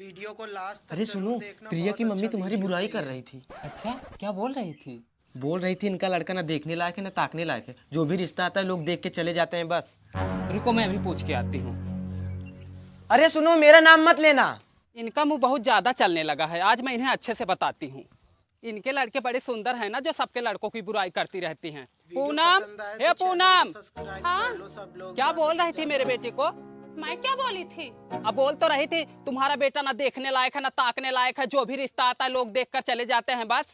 Video को last. अरे सुनो, प्रिया की मम्मी तुम्हारी बुराई कर रही थी। अच्छा, क्या बोल रही थी? बोल रही थी इनका लड़का ना देखने लायक है ना ताकने लायक है, जो भी रिश्ता आता है लोग देख के चले जाते हैं बस। रुको, मैं अभी पूछ के आती हूँ। अरे सुनो, मेरा नाम मत लेना। इनका मुंह बहुत ज्यादा चलने लगा है, आज मैं इन्हें अच्छे से बताती हूँ। इनके लड़के बड़े सुंदर हैं ना, जो सबके लड़कों की बुराई करती रहती हैं। पूनम, हे पूनम, हाँ? क्या बोल रही थी मेरे बेटे को? मैं क्या बोली थी? अब बोल तो रही थी तुम्हारा बेटा ना देखने लायक है ना ताकने लायक है, जो भी रिश्ता आता है लोग देख कर चले जाते हैं बस।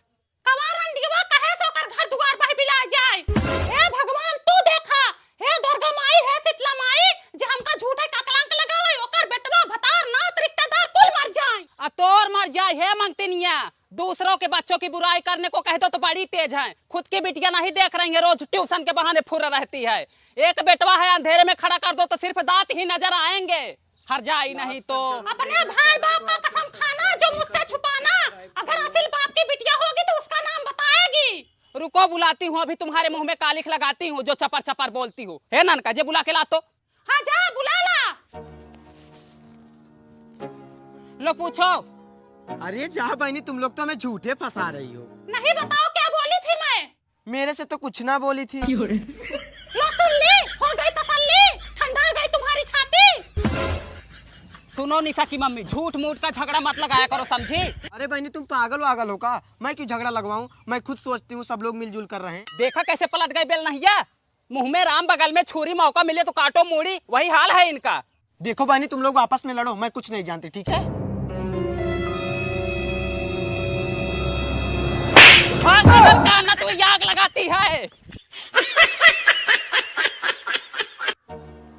कवारंडीवा कहे सो कर घर दुआर बह बिला जाए। हे भगवान तू देखा, हे दुर्गा माई, हे शीतला माई, जे हमका झूठे का कलंक लगावे, ओकर बेटवा भतार नात रिश्तेदार कुल मर जाए। आ तोर मर जाए हे मंगतिनिया, दूसरों के बच्चों की बुराई करने को कह दो तो बड़ी तेज है, खुद की बिटिया नहीं देख रही है, रोज ट्यूशन के बहाने फुर रहती है। एक बेटवा है, अंधेरे में खड़ा कर दो तो सिर्फ दांत ही नजर आएंगे, हर जाए नहीं तो। अपने भाई बाप का कसम खाना, जो मुझसे छुपाना। अगर असल बाप की बिटिया होगी तो उसका नाम बताएगी। रुको, बुलाती हूँ, अभी तुम्हारे मुंह में कालिख लगाती हूँ जो चपर चपर बोलती हो। हे ननका, जे बुला के ला तो। हाँ जा बुला ला। लो पूछो। अरे जा बहनी, तुम लोग तो हमें झूठे फंसा रही हो। नहीं बताओ क्या बोली थी मैं? मेरे से तो कुछ ना बोली थी। लो सुन ली, हो गई तसल्ली, ठंडा गई तुम्हारी छाती। सुनो निशा की मम्मी, झूठ मूठ का झगड़ा मत लगाया करो, समझी? अरे बहनी, तुम पागल वागल हो का? मैं क्यों झगड़ा लगवाऊं? मैं खुद सोचती हूँ सब लोग मिलजुल कर रहे हैं। देखा कैसे पलट गई बेल नहिया, मुंह में राम बगल में छुरी, मौका मिले तो काटो मूड़ी, वही हाल है इनका। देखो बहनी, तुम लोग आपस में लड़ो, मैं कुछ नहीं जानती, ठीक है? ना तो आग लगाती है।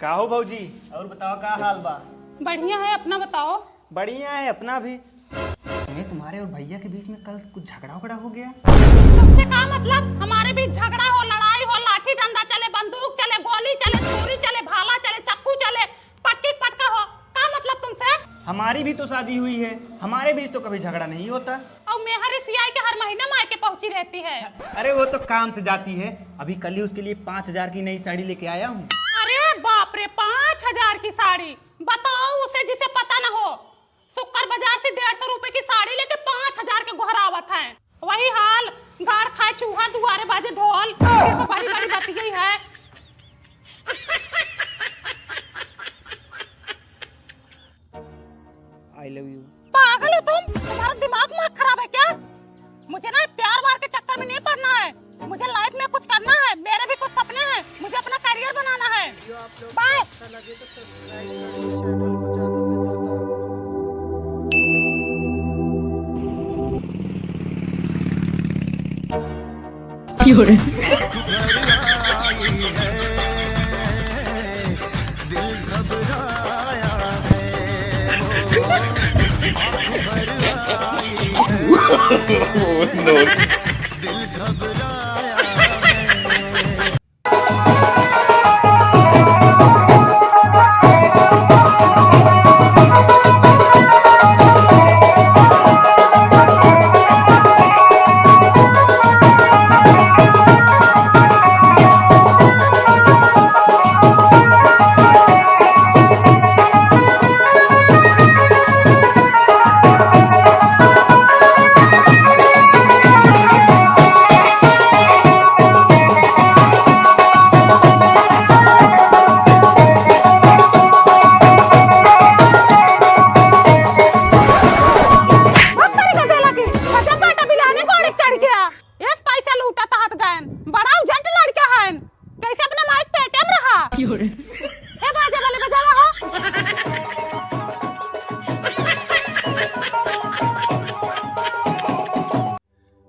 का हो भौजी, और बताओ का हाल बा? बढ़िया है, अपना बताओ। बढ़िया है अपना भी। सुनिए, तुम्हारे और भैया के बीच में कल कुछ झगड़ा वगड़ा हो गया। तुमसे क्या मतलब? हमारे बीच झगड़ा हो, लड़ाई हो, लाठी डंडा चले, बंदूक चले, गोली चले, छुरी चले, भाला चले, चक्कू चले, पटकी पटका हो, क्या मतलब तुमसे? हमारी भी तो शादी हुई है, हमारे बीच तो कभी झगड़ा नहीं होता। और मेहर सियाई के हर महीने मायके पहुंची रहती है। अरे वो तो काम से जाती है, अभी कल ही उसके लिए 5,000 की नई साड़ी लेके आया हूँ। अरे बाप रे, 5,000 की साड़ी? बताओ उसे जिसे पता न हो, शुक्र बाजार से 150 रुपए की साड़ी लेके 5,000 के घोरावत है। वही हाल, गाड़ खाए चूहा, दुआरे बाजे ढोल, बड़ी बड़ी बात यही है। I love you. पागल हो तुम? तुम्हारा दिमाग मत खराब है क्या? मुझे ना प्यार वार के चक्कर में नहीं पड़ना है, मुझे लाइफ में कुछ करना है, मेरे भी कुछ सपने हैं, मुझे अपना करियर बनाना है। बाय। अच्छा लगे तो सब्सक्राइब करो चैनल को ज्यादा से ज्यादा। Fiore. बड़ा उजट लड़का है, कैसे अपना माइक पेटे में रहा? Fiore. हे बाजा वाले बजावा हो।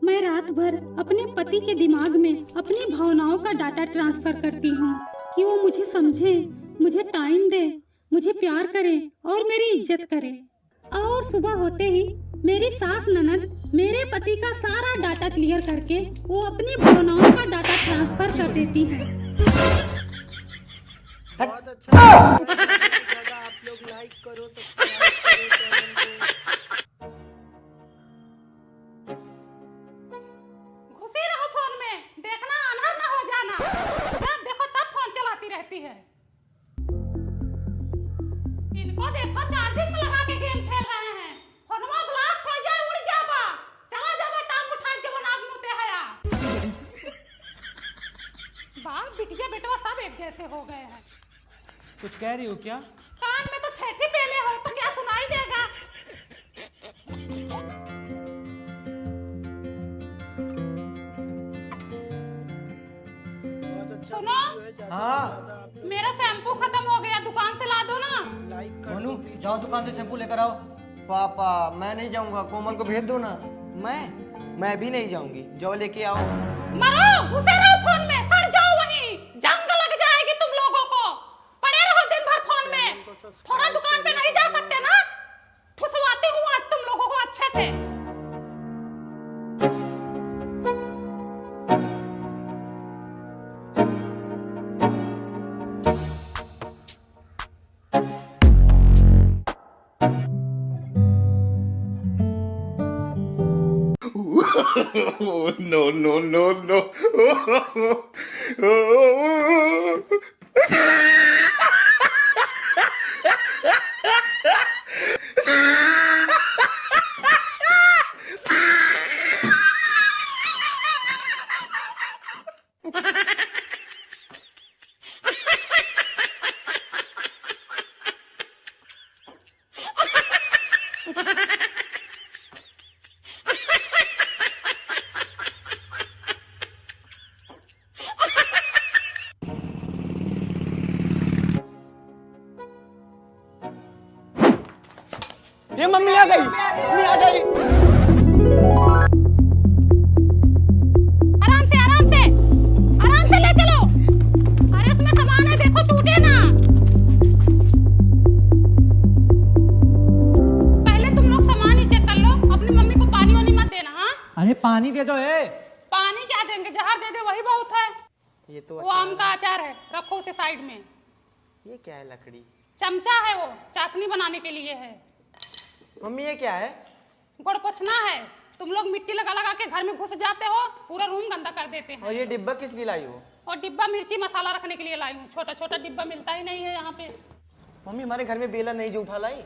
मैं रात भर अपने पति के दिमाग में अपनी भावनाओं का डाटा ट्रांसफर करती हूँ कि वो मुझे समझे, मुझे टाइम दे, मुझे प्यार करे और मेरी इज्जत करे। और सुबह होते ही मेरी सास ननद मेरे पति का सारा डाटा क्लियर करके वो अपनी भावनाओं का डाटा ट्रांसफर कर देती है। बहुत अच्छा लगा, आप लोग लाइक करो, सब्सक्राइब करो चैनल को। घुसी रहो फोन में, देखना अनहर ना हो जाना, जब देखो तब फोन चलाती रहती है। इनको देखो चार्जिंग में लगा के गेम खेल रहे हैं। बाप बिटिया बेटवा सब एक जैसे हो गए हैं। कुछ कह रही हो क्या? कान में तो ठेठी पहले हो तो क्या सुनाई देगा। सुनो, हाँ मेरा शैम्पू खत्म हो गया, दुकान से ला दो ना। लाइक कर मनु दो वीडियो। जाओ दुकान से शैम्पू लेकर आओ। पापा मैं नहीं जाऊंगा, कोमल को भेज दो ना। मैं भी नहीं जाऊंगी, जाओ लेके आओ। मरो, घुसे रहो फोन में, सड़ जाओ वहीं, जंग लग जाएगी तुम लोगों को। पड़े रहो दिन भर फोन में, थोड़ा दुकान पे नहीं जा सकते ना। ठुसवाती हूँ आज तुम लोगों को अच्छे से। No, no, no, no. ये मम्मी आ गई, मम्मी आ गई। आराम से ले चलो। अरे उसमें सामान है, देखो टूटे ना। पहले तुम लोग सामान ही चेक कर लो, अपनी मम्मी को पानी वानी मत देना। हाँ, अरे पानी दे दो। पानी क्या देंगे, जहर दे दे वही बहुत है। ये तो वो आम का अचार है, रखो उसे साइड में। ये क्या है? लकड़ी। चमचा है, वो चाशनी बनाने के लिए है। मम्मी ये क्या है? गुड़ पोछना है। तुम लोग मिट्टी लगा लगा के घर में घुस जाते हो, पूरा रूम गंदा कर देते हैं। और ये डिब्बा किस लिए लाई हो? और डिब्बा मिर्ची मसाला रखने के लिए लाई हूँ। छोटा छोटा डिब्बा मिलता ही नहीं है यहाँ पे। मम्मी हमारे घर में बेलन नहीं जो उठा लाई।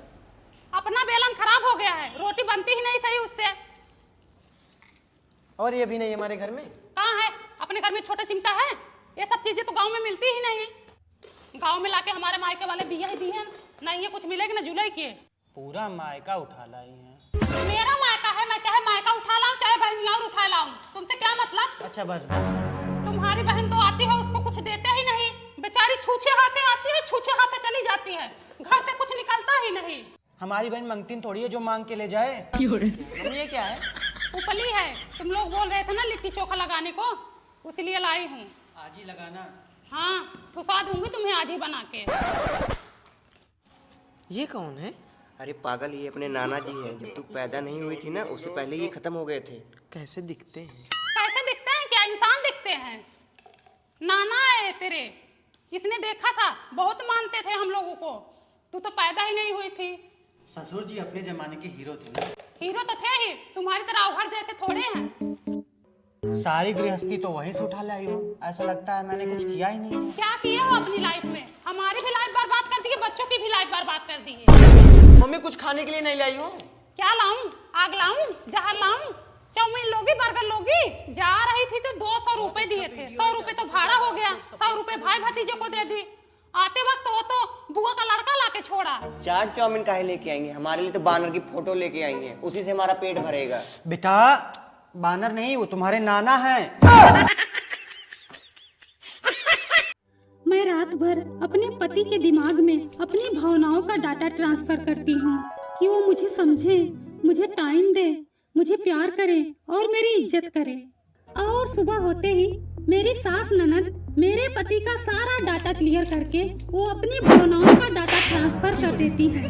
अपना बेलन खराब हो गया है, रोटी बनती ही नहीं सही उससे। और ये भी नहीं हमारे घर में। कहाँ है? अपने घर में छोटा चिमटा है? ये सब चीजें तो गांव में मिलती ही नहीं। गांव में लाके हमारे मायके वाले बिया ही दिए नहीं, ये कुछ मिलेगी ना जुलाई किए। पूरा मायका उठा लाई है। मेरा मायका है, मैं चाहे मायका उठा लाऊं चाहे बहनिया और उठा लाऊं, तुमसे क्या मतलब? अच्छा बस। तुम्हारी बहन तो आती है, उसको कुछ देते ही नहीं। बेचारी छूछे हाथे आती है, छूछे हाथे चली जाती है, घर से कुछ निकलता ही नहीं। हमारी बहन मंगतीन थोड़ी है जो मांग के ले जाए। मम्मी ये क्या है? उपली है। तुम लोग बोल रहे थे ना लिट्टी चोखा लगाने को, इसलिए लाई हूँ। आज ही लगाना। हाँ, ठुसा दूंगी तुम्हें आज ही बना के। ये कौन है? अरे पागल, ये अपने नाना जी हैं। जब तू पैदा नहीं हुई थी ना, उससे पहले ये खत्म हो गए थे। कैसे दिखते हैं? कैसे दिखते हैं? क्या इंसान दिखते हैं? नाना है तेरे, इसने देखा था, बहुत मानते थे हम लोगों को। तू तो पैदा ही नहीं हुई थी। ससुर जी अपने जमाने के हीरो थे ना। हीरो तो थे ही, तुम्हारी तरह अवघड़ जैसे थोड़े हैं। सारी गृहस्थी तो वहीं से उठा लाई हो। ऐसा लगता है मैंने कुछ किया ही नहीं। क्या किए हो अपनी लाइफ में? हमारी भी लाइफ बर्बाद कर दी है, बच्चों की भी लाइफ बर्बाद कर दी है। मम्मी कुछ खाने के लिए नहीं लाई हो? क्या लाऊं? आग लाऊं? जहर लाऊं? चाउमीन लोगी, बर्गर लोगी? जा रही थी तो 200 रुपए दिए थे, 100 रुपए तो भाड़ा हो गया, 100 रुपए भाई भतीजे को दे दी। आते वक्त वो तो बुआ का लड़का लाके छोड़ा। चाट चाउमीन काहे लेके आएंगे? हमारे लिए तो बानर की फोटो लेके आई हैं, उसी से हमारा पेट भरेगा। बेटा बानर नहीं, वो तुम्हारे नाना हैं। मैं रात भर अपने पति के दिमाग में अपनी भावनाओं का डाटा ट्रांसफर करती हूँ कि वो मुझे समझे, मुझे टाइम दे, मुझे प्यार करे और मेरी इज्जत करे। और सुबह होते ही मेरी सास ननद मेरे पति का सारा डाटा क्लियर करके वो अपनी भावनाओं का डाटा ट्रांसफर कर देती है।